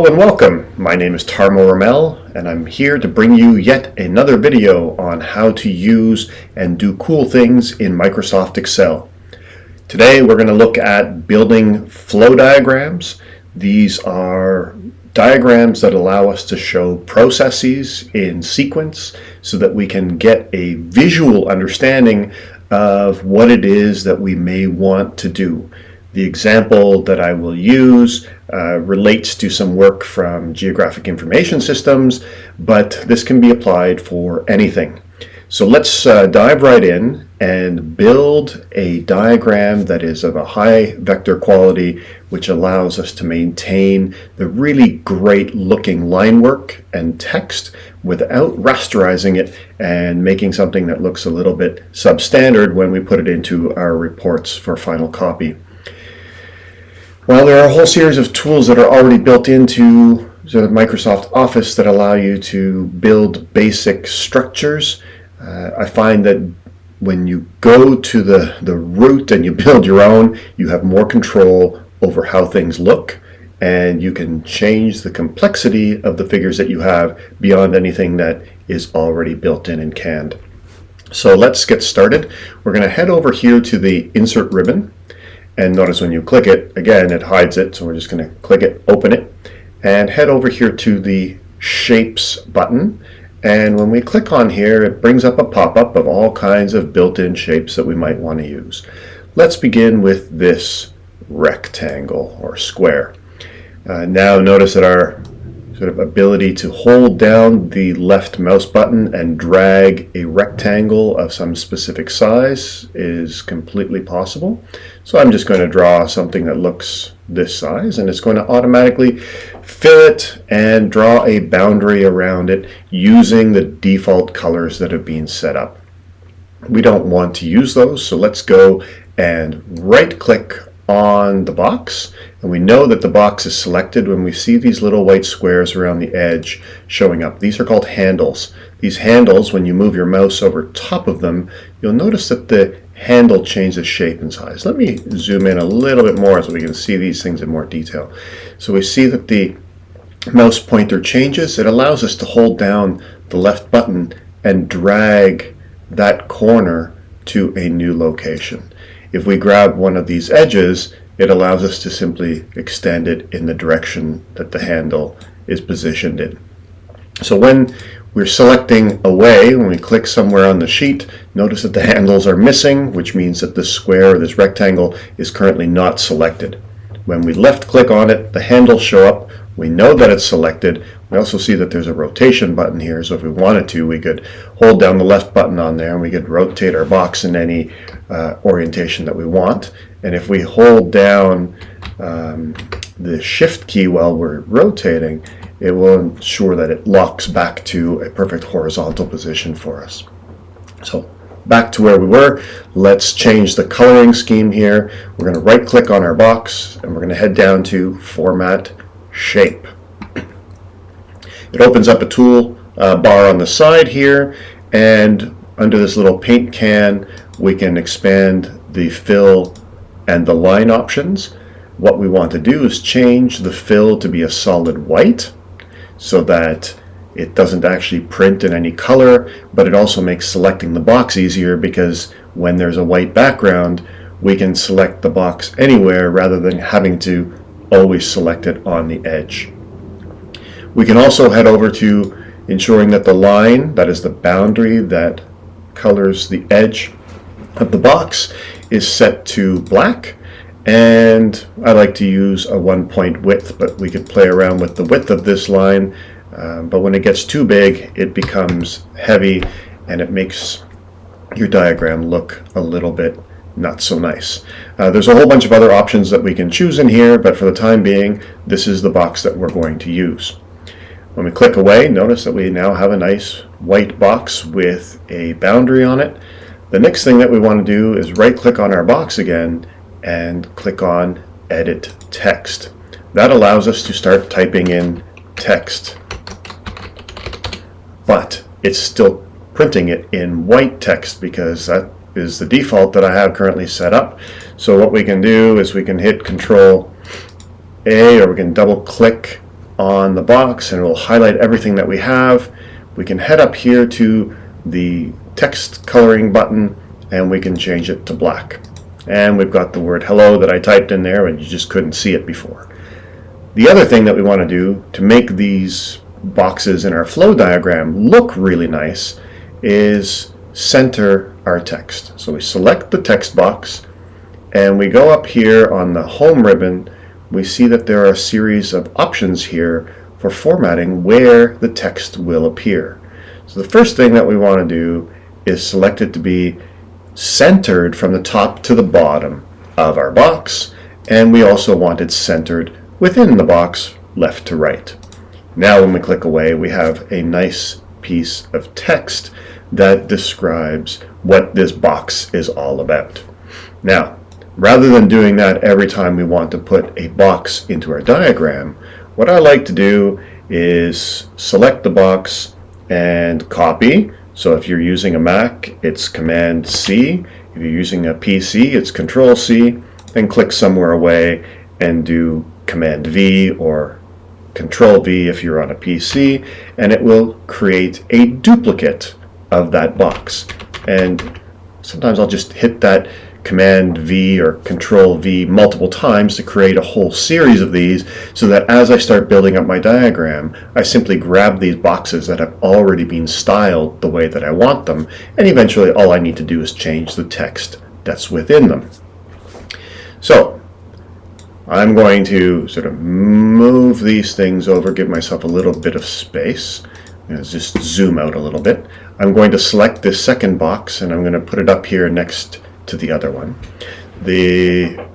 Hello and welcome. My name is Tarmo Ramel and I'm here to bring you yet another video on how to use and do cool things in Microsoft Excel. Today we're going to look at building flow diagrams. These are diagrams that allow us to show processes in sequence so that we can get a visual understanding of what it is that we may want to do. The example that I will use relates to some work from geographic information systems, but this can be applied for anything. So let's dive right in and build a diagram that is of a high vector quality, which allows us to maintain the really great looking line work and text without rasterizing it and making something that looks a little bit substandard when we put it into our reports for final copy. Well, there are a whole series of tools that are already built into the Microsoft Office that allow you to build basic structures. I find that when you go to the root and you build your own, you have more control over how things look, and you can change the complexity of the figures that you have beyond anything that is already built in and canned. So let's get started. We're going to head over here to the Insert ribbon. And notice when you click it, again, it hides it. So we're just going to click it, open it, and head over here to the Shapes button. And when we click on here, it brings up a pop-up of all kinds of built-in shapes that we might want to use. Let's begin with this rectangle or square. Now notice that our sort of ability to hold down the left mouse button and drag a rectangle of some specific size is completely possible. So I'm just going to draw something that looks this size, and it's going to automatically fill it and draw a boundary around it using the default colors that have been set up. We don't want to use those, so let's go and right click on the box, and we know that the box is selected when we see these little white squares around the edge showing up. These are called handles. These handles, when you move your mouse over top of them, you'll notice that the handle changes shape and size. Let me zoom in a little bit more so we can see these things in more detail. So we see that the mouse pointer changes. It allows us to hold down the left button and drag that corner to a new location. If we grab one of these edges, it allows us to simply extend it in the direction that the handle is positioned in. So when we're selecting away, when we click somewhere on the sheet, notice that the handles are missing, which means that this square or this rectangle is currently not selected. When we left click on it, the handles show up. We know that it's selected. We also see that there's a rotation button here, so if we wanted to, we could hold down the left button on there and we could rotate our box in any orientation that we want. And if we hold down the shift key while we're rotating, it will ensure that it locks back to a perfect horizontal position for us. So back to where we were, let's change the coloring scheme here. We're going to right click on our box and we're going to head down to Format Shape. It opens up a tool bar on the side here, and under this little paint can we can expand the fill and the line options. What we want to do is change the fill to be a solid white so that it doesn't actually print in any color, but it also makes selecting the box easier because when there's a white background we can select the box anywhere rather than having to always select it on the edge. We can also head over to ensuring that the line, that is the boundary that colors the edge of the box, is set to black. And I like to use a 1 point width, but we could play around with the width of this line. But when it gets too big, it becomes heavy and it makes your diagram look a little bit not so nice. There's a whole bunch of other options that we can choose in here, but for the time being, this is the box that we're going to use. When we click away, notice that we now have a nice white box with a boundary on it. The next thing that we want to do is right click on our box again and click on Edit Text. That allows us to start typing in text, but it's still printing it in white text because that is the default that I have currently set up. So what we can do is we can hit Control A, or we can double click on the box and it will highlight everything that we have. We can head up here to the text coloring button and we can change it to black. And we've got the word hello that I typed in there and you just couldn't see it before. The other thing that we want to do to make these boxes in our flow diagram look really nice is center our text. So we select the text box and we go up here on the home ribbon. We see that there are a series of options here for formatting where the text will appear. So the first thing that we want to do is select it to be centered from the top to the bottom of our box, and we also want it centered within the box left to right. Now when we click away, we have a nice piece of text that describes what this box is all about. Now, rather than doing that every time we want to put a box into our diagram, what I like to do is select the box and copy. So if you're using a Mac, it's Command C. If you're using a PC, it's Control C. Then click somewhere away and do Command V or Control V if you're on a PC, and it will create a duplicate of that box. And sometimes I'll just hit that Command V or Control V multiple times to create a whole series of these, so that as I start building up my diagram, I simply grab these boxes that have already been styled the way that I want them, and eventually all I need to do is change the text that's within them. So I'm going to sort of move these things over, give myself a little bit of space. I'm going to just zoom out a little bit. I'm going to select this second box and I'm going to put it up here next to the other one. The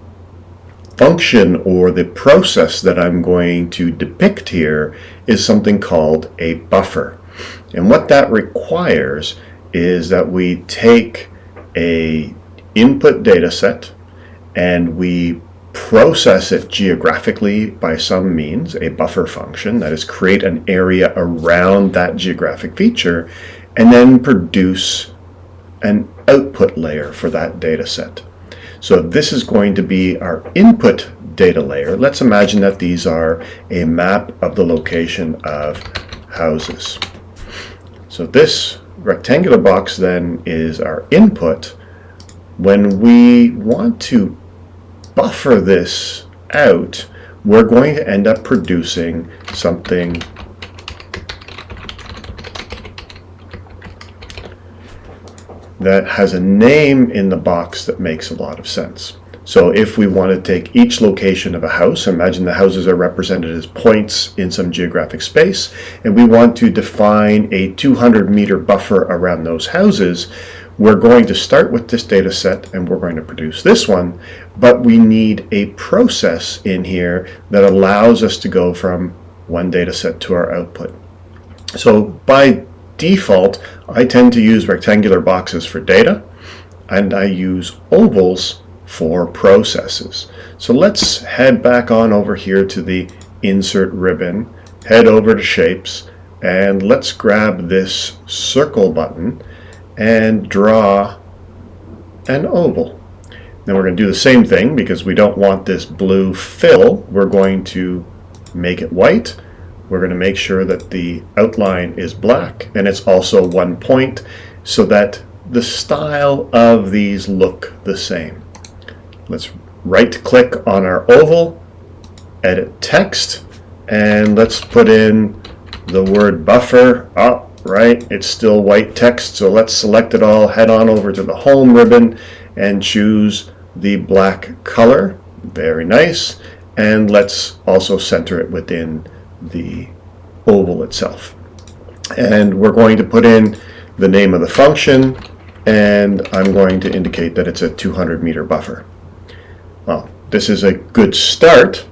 function or the process that I'm going to depict here is something called a buffer. And what that requires is that we take a input data set and we process it geographically by some means, a buffer function, that is, create an area around that geographic feature, and then produce an output layer for that data set. So this is going to be our input data layer. Let's imagine that these are a map of the location of houses. So this rectangular box then is our input. When we want to buffer this out, we're going to end up producing something that has a name in the box that makes a lot of sense. So if we want to take each location of a house, imagine the houses are represented as points in some geographic space, and we want to define a 200-meter buffer around those houses, we're going to start with this data set and we're going to produce this one, but we need a process in here that allows us to go from one data set to our output. So by default, I tend to use rectangular boxes for data, and I use ovals for processes. So let's head back on over here to the Insert ribbon, head over to Shapes, and let's grab this circle button and draw an oval. Then we're going to do the same thing because we don't want this blue fill. We're going to make it white. We're going to make sure that the outline is black and it's also 1 point so that the style of these look the same. Let's right click on our oval, edit text, and let's put in the word buffer. Oh, right, it's still white text, so let's select it all, head on over to the home ribbon and choose the black color. Very nice. And let's also center it within the oval itself. And we're going to put in the name of the function, and I'm going to indicate that it's a 200-meter buffer. Well, this is a good start,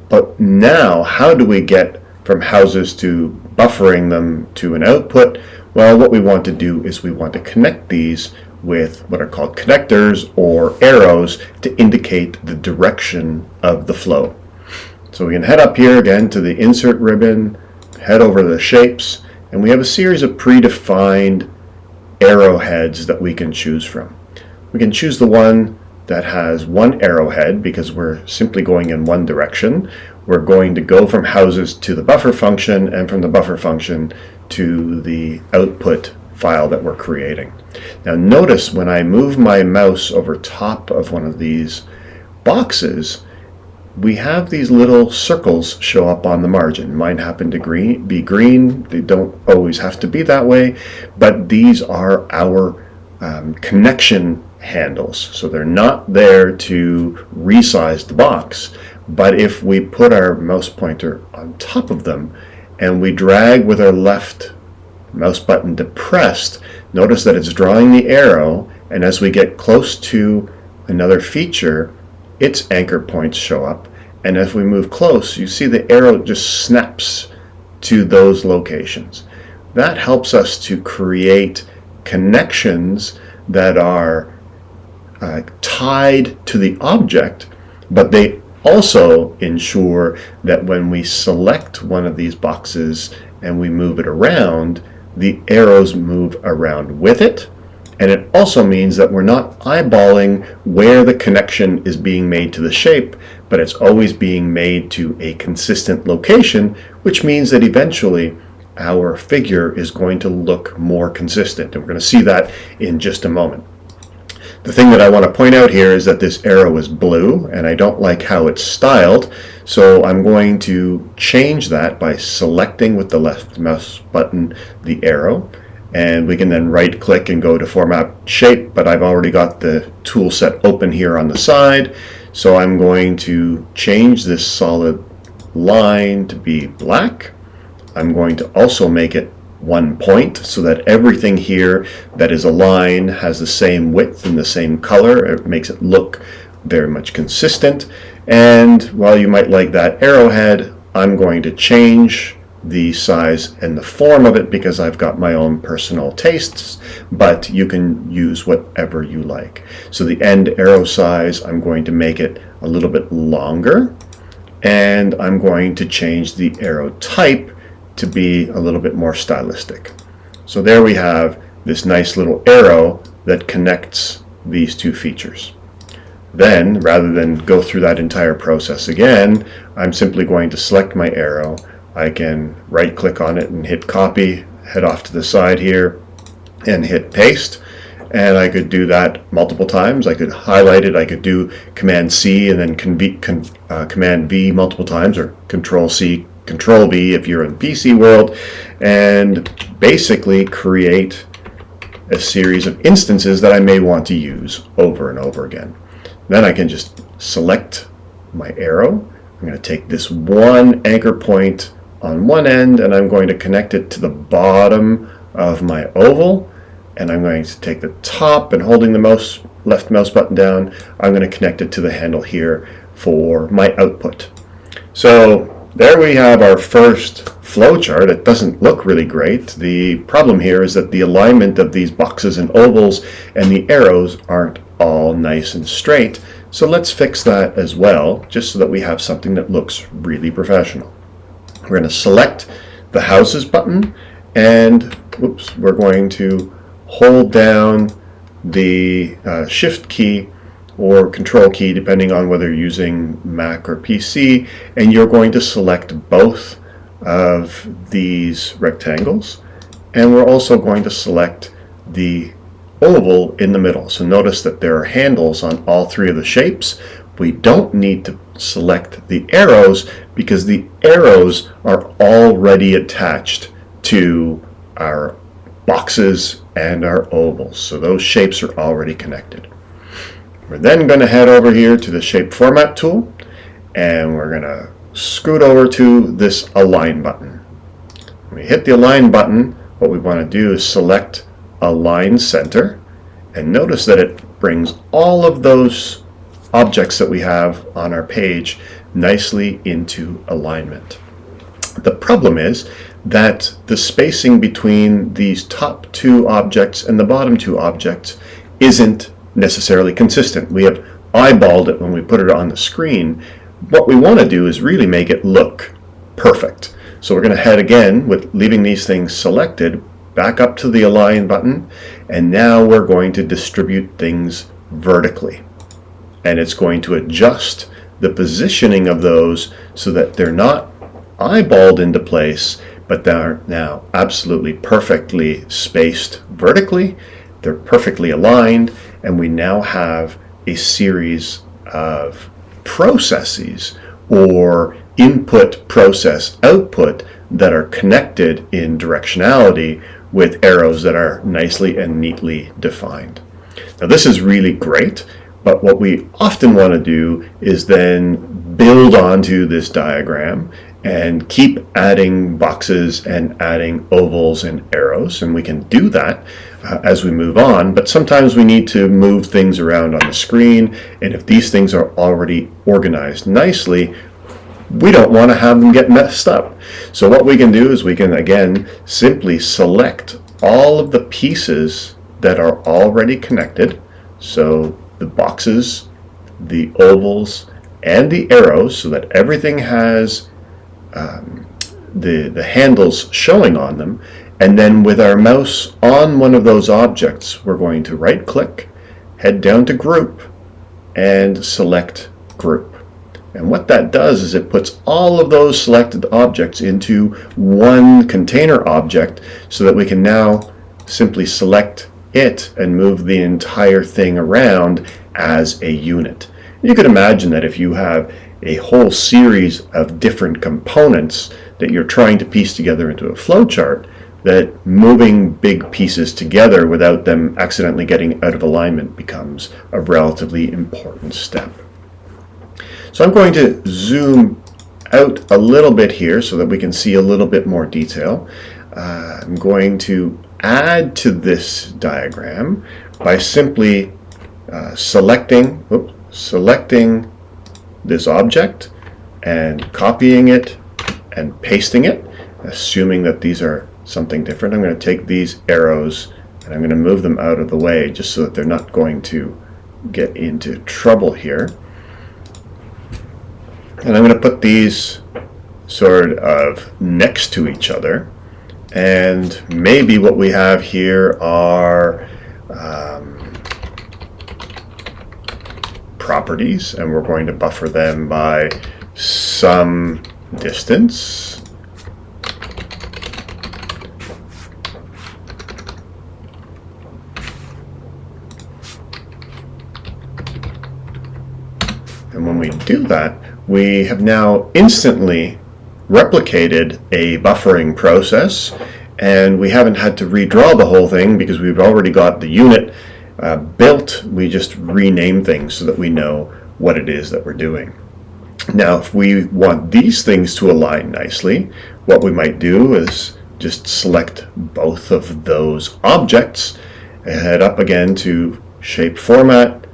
but now how do we get from houses to buffering them to an output? Well, what we want to do is we want to connect these with what are called connectors or arrows to indicate the direction of the flow. So we can head up here again to the Insert ribbon, head over to the Shapes, and we have a series of predefined arrowheads that we can choose from. We can choose the one that has one arrowhead because we're simply going in one direction. We're going to go from houses to the buffer function, and from the buffer function to the output file that we're creating. Now notice when I move my mouse over top of one of these boxes, we have these little circles show up on the margin. Mine happen to be green. They don't always have to be that way, but these are our connection handles. So they're not there to resize the box, but if we put our mouse pointer on top of them and we drag with our left mouse button depressed, notice that it's drawing the arrow, and as we get close to another feature, its anchor points show up, and if we move close, you see the arrow just snaps to those locations. That helps us to create connections that are tied to the object, but they also ensure that when we select one of these boxes and we move it around, the arrows move around with it. And it also means that we're not eyeballing where the connection is being made to the shape, but it's always being made to a consistent location, which means that eventually our figure is going to look more consistent. And we're going to see that in just a moment. The thing that I want to point out here is that this arrow is blue, and I don't like how it's styled, so I'm going to change that by selecting with the left mouse button the arrow. And we can then right click and go to format shape, but I've already got the tool set open here on the side, so I'm going to change this solid line to be black. I'm going to also make it 1 point so that everything here that is a line has the same width and the same color. It makes it look very much consistent. And while you might like that arrowhead, I'm going to change the size and the form of it because I've got my own personal tastes, but you can use whatever you like. So the end arrow size, I'm going to make it a little bit longer, and I'm going to change the arrow type to be a little bit more stylistic. So there we have this nice little arrow that connects these two features. Then, rather than go through that entire process again, I'm simply going to select my arrow. I can right click on it and hit copy, head off to the side here and hit paste, and I could do that multiple times. I could highlight it, I could do Command C and then Command V multiple times, or Control C, Control V if you're in PC world, and basically create a series of instances that I may want to use over and over again. Then I can just select my arrow. I'm going to take this one anchor point on one end and I'm going to connect it to the bottom of my oval, and I'm going to take the top and holding the left mouse button down, I'm going to connect it to the handle here for my output. So there we have our first flowchart. It doesn't look really great. The problem here is that the alignment of these boxes and ovals and the arrows aren't all nice and straight. So let's fix that as well, just so that we have something that looks really professional. We're going to select the houses button, and we're going to hold down the shift key or control key depending on whether you're using Mac or PC, and you're going to select both of these rectangles, and we're also going to select the oval in the middle. So notice that there are handles on all three of the shapes. We don't need to select the arrows because the arrows are already attached to our boxes and our ovals. So those shapes are already connected. We're then going to head over here to the shape format tool, and we're going to scoot over to this align button. When we hit the align button, what we want to do is select align center, and notice that it brings all of those objects that we have on our page nicely into alignment. The problem is that the spacing between these top two objects and the bottom two objects isn't necessarily consistent. We have eyeballed it when we put it on the screen. What we want to do is really make it look perfect. So we're going to head again with leaving these things selected back up to the align button, and now we're going to distribute things vertically. and it's going to adjust the positioning of those so that they're not eyeballed into place, but they're now absolutely perfectly spaced vertically. They're perfectly aligned, and we now have a series of processes or input, process, output that are connected in directionality with arrows that are nicely and neatly defined. Now this is really great, but what we often want to do is then build onto this diagram and keep adding boxes and adding ovals and arrows, and we can do that as we move on, but sometimes we need to move things around on the screen, and if these things are already organized nicely, we don't want to have them get messed up. So what we can do is we can again simply select all of the pieces that are already connected, so the boxes, the ovals, and the arrows, so that everything has the handles showing on them. And then with our mouse on one of those objects, we're going to right click, head down to group, and select group. And what that does is it puts all of those selected objects into one container object, so that we can now simply select it and move the entire thing around as a unit. You can imagine that if you have a whole series of different components that you're trying to piece together into a flowchart, that moving big pieces together without them accidentally getting out of alignment becomes a relatively important step. So I'm going to zoom out a little bit here so that we can see a little bit more detail. I'm going to add to this diagram by simply selecting this object and copying it and pasting it, assuming that these are something different. I'm going to take these arrows and I'm going to move them out of the way just so that they're not going to get into trouble here. And I'm going to put these sort of next to each other, and maybe what we have here are properties, and we're going to buffer them by some distance. And when we do that, we have now instantly replicated a buffering process, and we haven't had to redraw the whole thing because we've already got the unit built. We just rename things so that we know what it is that we're doing. Now, if we want these things to align nicely, what we might do is just select both of those objects, head up again to Shape Format,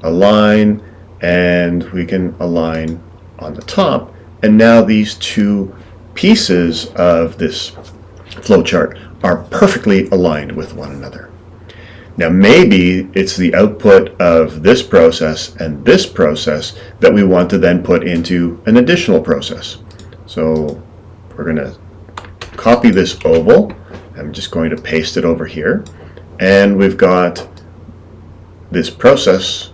Align, and we can align on the top. And now these two pieces of this flowchart are perfectly aligned with one another. Now maybe it's the output of this process and this process that we want to then put into an additional process. So we're going to copy this oval. I'm just going to paste it over here. And we've got this process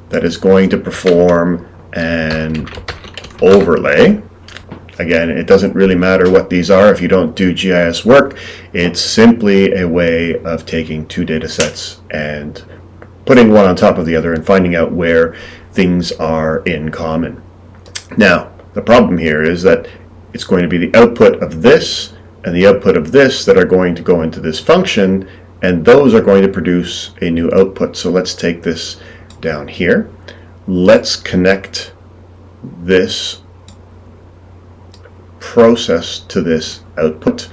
that is going to perform an overlay. Again, it doesn't really matter what these are if you don't do GIS work. It's simply a way of taking two data sets and putting one on top of the other and finding out where things are in common. Now, the problem here is that it's going to be the output of this and the output of this that are going to go into this function, and those are going to produce a new output. So let's take this down here. Let's connect this process to this output.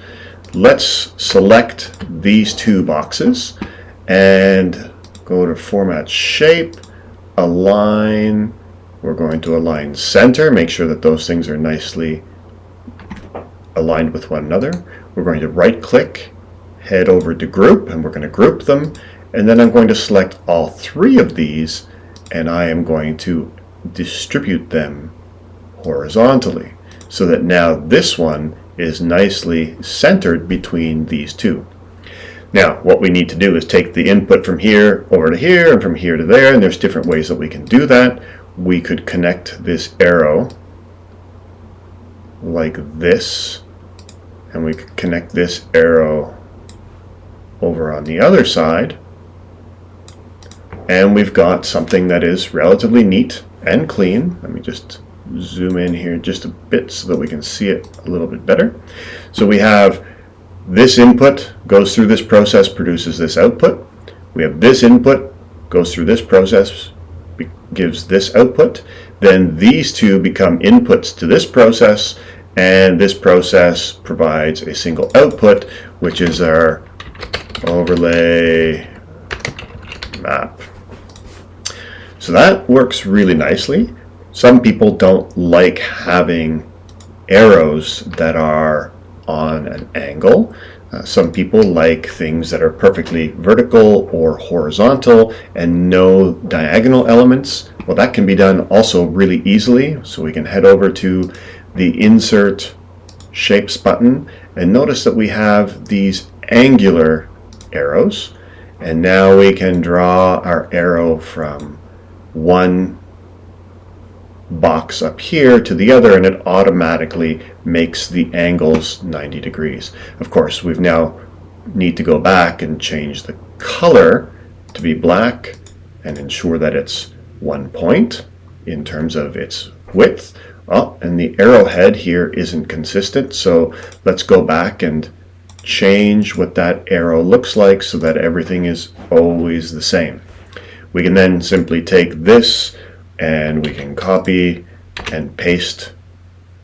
Let's select these two boxes and go to Format Shape, Align. We're going to align center, make sure that those things are nicely aligned with one another. We're going to right click, head over to Group, and we're going to group them. And then I'm going to select all three of these, and I am going to distribute them horizontally, so that now this one is nicely centered between these two. Now, what we need to do is take the input from here over to here and from here to there, and there's different ways that we can do that. We could connect this arrow like this, and we could connect this arrow over on the other side, and we've got something that is relatively neat and clean. Let me just zoom in here just a bit so that we can see it a little bit better. So we have this input goes through this process, produces this output. We have this input goes through this process, gives this output. Then these two become inputs to this process, and this process provides a single output, which is our overlay map. So that works really nicely. Some people don't like having arrows that are on an angle. Some people like things that are perfectly vertical or horizontal and no diagonal elements. Well, that can be done also really easily. So we can head over to the Insert Shapes button, and notice that we have these angular arrows, and now we can draw our arrow from one box up here to the other, and it automatically makes the angles 90 degrees. Of course, we've now need to go back and change the color to be black and ensure that it's 1 point in terms of its width. Oh, and the arrowhead here isn't consistent, so let's go back and change what that arrow looks like so that everything is always the same. We can then simply take this and we can copy and paste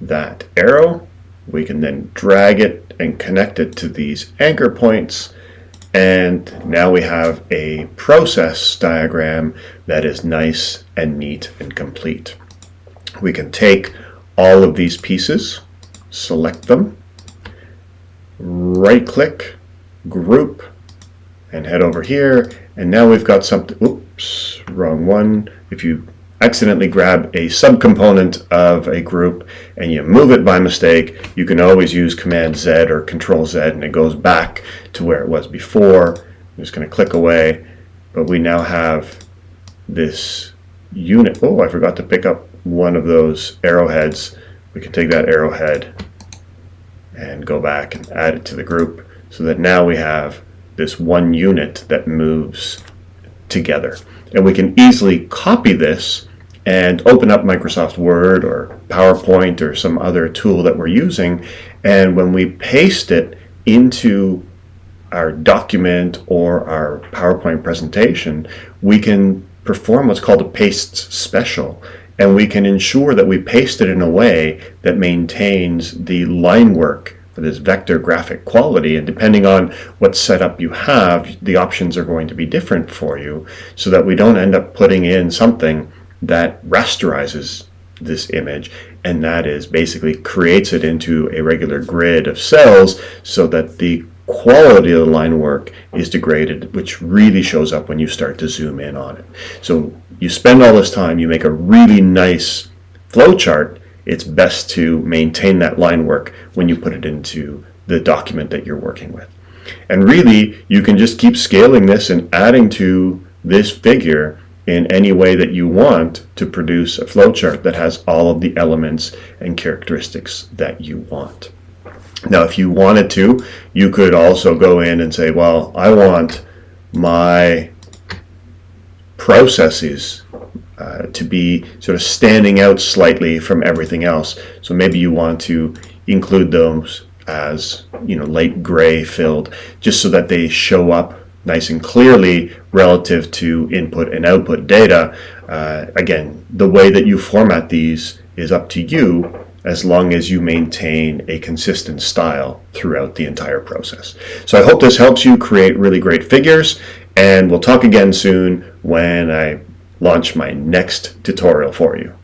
that arrow. We can then drag it and connect it to these anchor points, and now we have a process diagram that is nice and neat and complete. We can take all of these pieces, select them, right click, group, and head over here, and now we've got something. Oops, wrong one. If you accidentally grab a subcomponent of a group and you move it by mistake, you can always use Command Z or Control Z and it goes back to where it was before. I'm just going to click away, but we now have this unit. Oh, I forgot to pick up one of those arrowheads. We can take that arrowhead and go back and add it to the group so that now we have this one unit that moves together. And we can easily copy this and open up Microsoft Word or PowerPoint or some other tool that we're using, and when we paste it into our document or our PowerPoint presentation, we can perform what's called a paste special, and we can ensure that we paste it in a way that maintains the line work for this vector graphic quality, and depending on what setup you have, the options are going to be different for you, so that we don't end up putting in something that rasterizes this image, and that is basically creates it into a regular grid of cells so that the quality of the line work is degraded, which really shows up when you start to zoom in on it. So you spend all this time, you make a really nice flowchart. It's best to maintain that line work when you put it into the document that you're working with. And really, you can just keep scaling this and adding to this figure in any way that you want to produce a flowchart that has all of the elements and characteristics that you want. Now, if you wanted to, you could also go in and say, well, I want my processes to be sort of standing out slightly from everything else. So maybe you want to include those as, light gray filled, just so that they show up nice and clearly relative to input and output data. Again, the way that you format these is up to you, as long as you maintain a consistent style throughout the entire process. So I hope this helps you create really great figures, and we'll talk again soon when I launch my next tutorial for you.